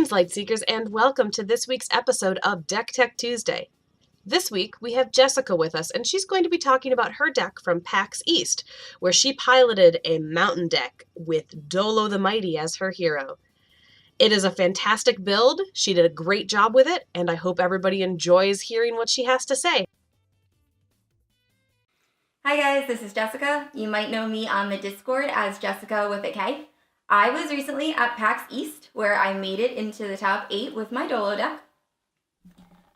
Greetings, Lightseekers, and welcome to this week's episode of Deck Tech Tuesday. This week, we have Jesika with us, and she's going to be talking about her deck from PAX East, where she piloted a mountain deck with Dolo the Mighty as her hero. It is a fantastic build, she did a great job with it, and I hope everybody enjoys hearing what she has to say. Hi guys, this is Jesika. You might know me on the Discord as Jesika with a K. I was recently at PAX East where I made it into the top 8 with my Dolo deck.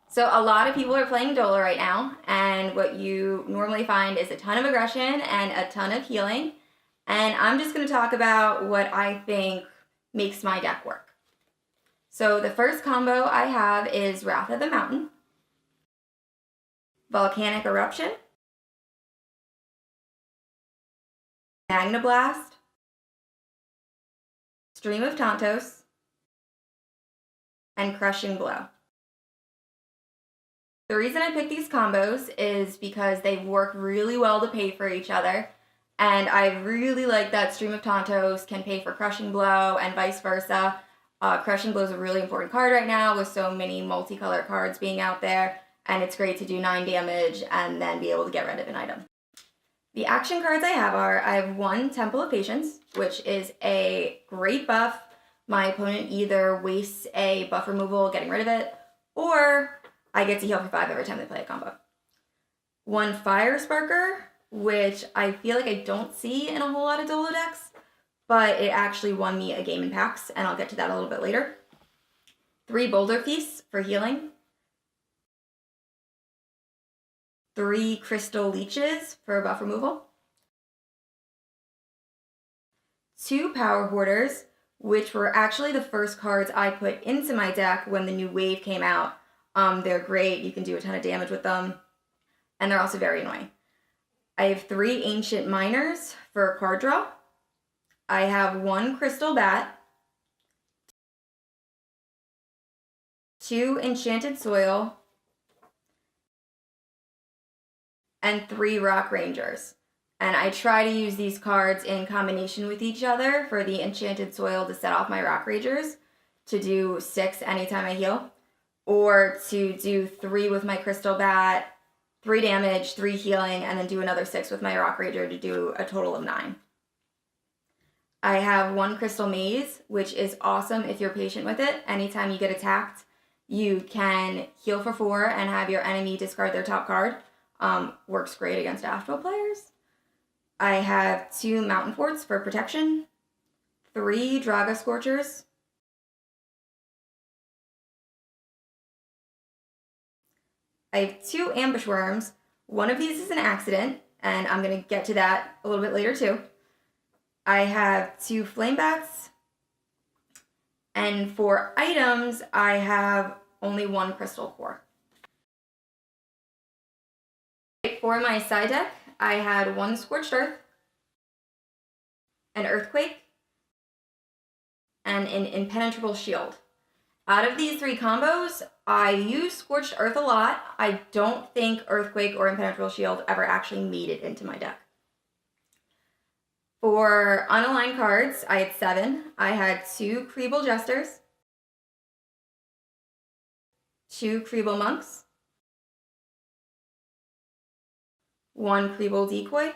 So a lot of people are playing Dolo right now, and what you normally find is a ton of aggression and a ton of healing. And I'm just going to talk about what I think makes my deck work. So the first combo I have is Wrath of the Mountain, Volcanic Eruption, Magna Blast, Stream of Tontos, and Crushing Blow. The reason I picked these combos is because they work really well to pay for each other, and I really like that Stream of Tontos can pay for Crushing Blow and vice versa. Crushing Blow is a really important card right now with so many multicolored cards being out there, and it's great to do 9 damage and then be able to get rid of an item. The action cards I have 1 Temple of Patience, which is a great buff. My opponent either wastes a buff removal getting rid of it, or I get to heal for 5 every time they play a combo. 1 Fire Sparker, which I feel like I don't see in a whole lot of Dolo decks, but it actually won me a game in PAX, and I'll get to that a little bit later. 3 Boulder Feasts for healing. 3 Crystal Leeches for buff removal. 2 Power Hoarders, which were actually the first cards I put into my deck when the new wave came out. They're great, you can do a ton of damage with them, and they're also very annoying. I have 3 Ancient Miners for card draw. I have 1 Crystal Bat, 2 Enchanted Soil, and 3 Rock Rangers. And I try to use these cards in combination with each other for the Enchanted Soil to set off my Rock Rangers to do 6 anytime I heal, or to do 3 with my Crystal Bat, 3 damage, 3 healing, and then do another 6 with my Rock Ranger to do a total of 9. I have 1 Crystal Maze, which is awesome if you're patient with it. Anytime you get attacked, you can heal for 4 and have your enemy discard their top card. Works great against Astral players. I have 2 Mountain Forts for protection, 3 Draga Scorchers, I have 2 Ambush Worms. 1 of these is an accident, and I'm going to get to that a little bit later too. I have 2 Flame Bats, and for items, I have only 1 Crystal Core. For my side deck, I had 1 Scorched Earth, an Earthquake, and an Impenetrable Shield. Out of these 3 combos, I use Scorched Earth a lot. I don't think Earthquake or Impenetrable Shield ever actually made it into my deck. For unaligned cards, I had 7. I had 2 Creeble Jesters, 2 Creeble Monks, 1 Creeble Decoy,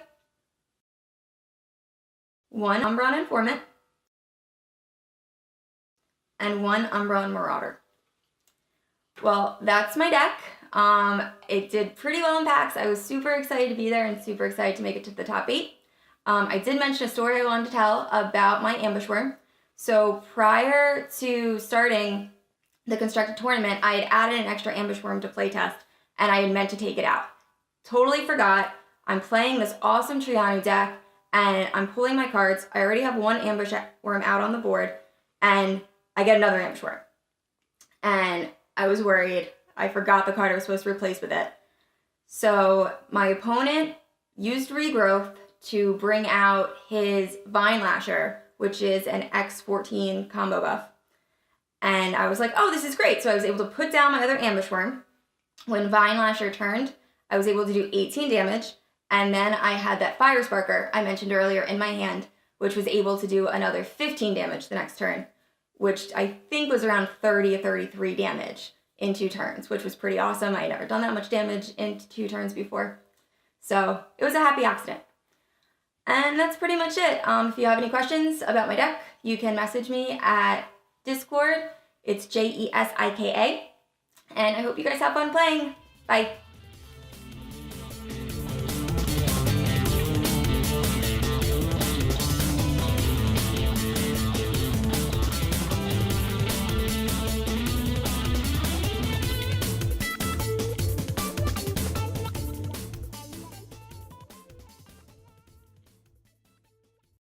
1 Umbron Informant, and 1 Umbron Marauder. Well, that's my deck. It did pretty well in PAX. I was super excited to be there and super excited to make it to the top 8. I did mention a story I wanted to tell about my Ambush Worm. So prior to starting the constructed tournament, I had added an extra Ambush Worm to playtest, and I had meant to take it out. Totally forgot. I'm playing this awesome Trianu deck, and I'm pulling my cards. I already have 1 Ambush Worm out on the board, and I get another Ambush Worm. And I was worried. I forgot the card I was supposed to replace with it. So my opponent used Regrowth to bring out his Vine Lasher, which is an X14 combo buff. And I was like, oh, this is great. So I was able to put down my other Ambush Worm. When Vine Lasher turned, I was able to do 18 damage. And then I had that Fire Sparker I mentioned earlier in my hand, which was able to do another 15 damage the next turn. which I think was around 30 or 33 damage in 2 turns, which was pretty awesome. I had never done that much damage in 2 turns before. So it was a happy accident. And that's pretty much it. If you have any questions about my deck, you can message me at Discord. It's Jesika. And I hope you guys have fun playing. Bye.